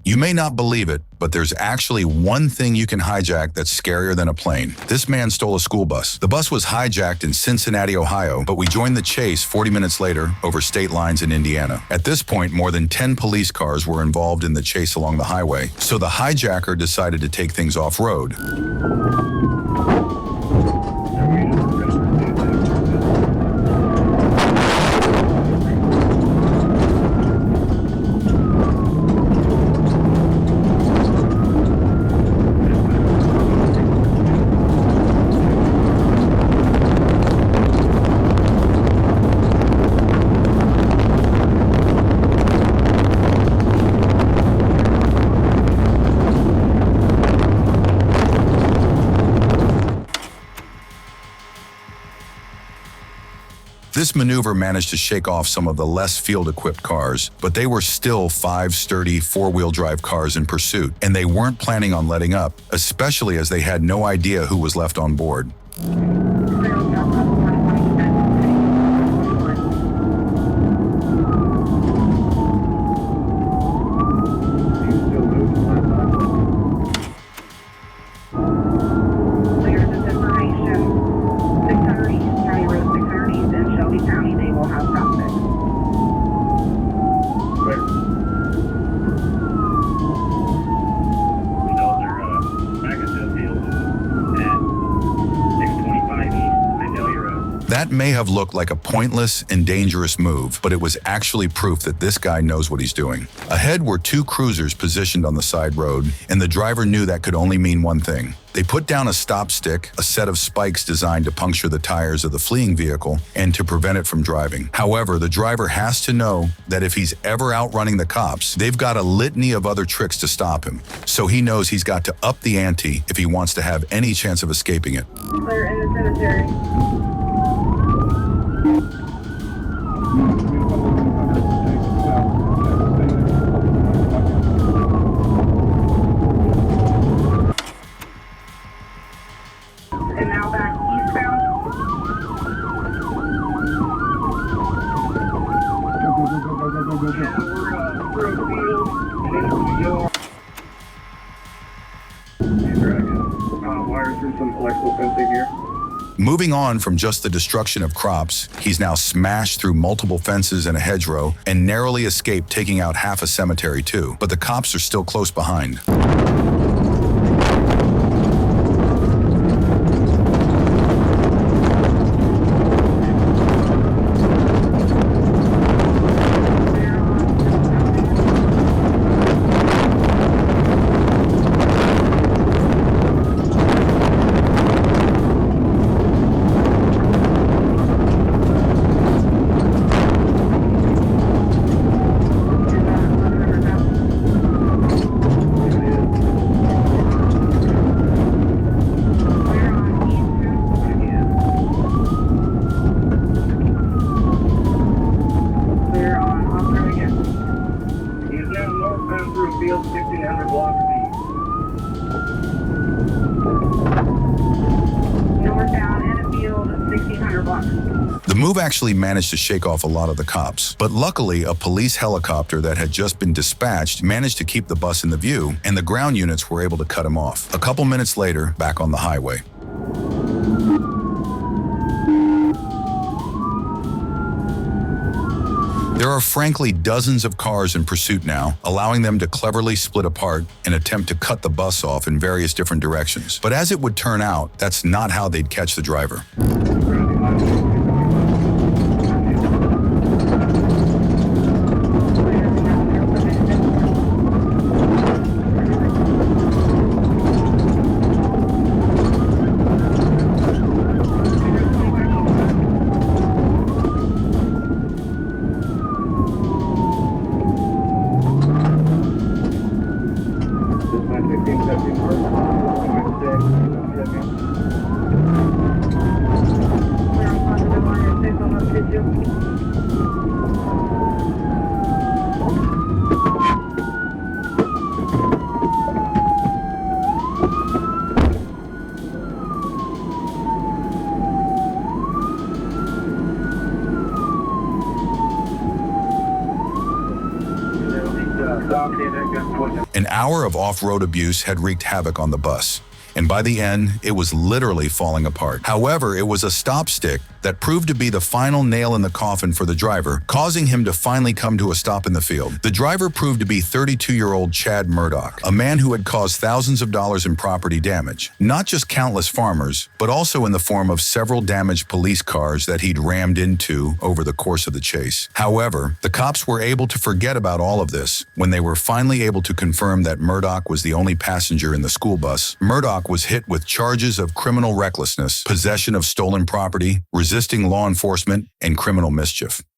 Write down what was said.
You may not believe it, but there's actually one thing you can hijack that's scarier than a plane. This man stole a school bus. The bus was hijacked in Cincinnati, Ohio, but we joined the chase 40 minutes later over state lines in Indiana. At this point, more than 10 police cars were involved in the chase along the highway, so the hijacker decided to take things off-road. This maneuver managed to shake off some of the less field-equipped cars, but they were still 5 sturdy four-wheel drive cars in pursuit, and they weren't planning on letting up, especially as they had no idea who was left on board. That may have looked like a pointless and dangerous move, but it was actually proof that this guy knows what he's doing. Ahead were 2 cruisers positioned on the side road, and the driver knew that could only mean one thing. They put down a stop stick, a set of spikes designed to puncture the tires of the fleeing vehicle and to prevent it from driving. However, the driver has to know that if he's ever outrunning the cops, they've got a litany of other tricks to stop him. So he knows he's got to up the ante if he wants to have any chance of escaping it. Clear in the cemetery. And now back eastbound. Go. Yeah, we're through the field and into the yard. These are wires through some electrical fencing here. Moving on from just the destruction of crops, he's now smashed through multiple fences and a hedgerow and narrowly escaped taking out half a cemetery too. But the cops are still close behind. Field 1600 blocks northbound in a field 1600 blocks. The move actually managed to shake off a lot of the cops, but luckily a police helicopter that had just been dispatched managed to keep the bus in the view, and the ground units were able to cut him off. A couple minutes later, back on the highway. There are frankly dozens of cars in pursuit now, allowing them to cleverly split apart and attempt to cut the bus off in various different directions. But as it would turn out, that's not how they'd catch the driver. An hour of off-road abuse had wreaked havoc on the bus, and by the end, it was literally falling apart. However, it was a stop stick that proved to be the final nail in the coffin for the driver, causing him to finally come to a stop in the field. The driver proved to be 32-year-old Chad Murdoch, a man who had caused thousands of dollars in property damage, not just countless farmers, but also in the form of several damaged police cars that he'd rammed into over the course of the chase. However, the cops were able to forget about all of this when they were finally able to confirm that Murdoch was the only passenger in the school bus. Murdoch was hit with charges of criminal recklessness, possession of stolen property, resisting law enforcement, and criminal mischief.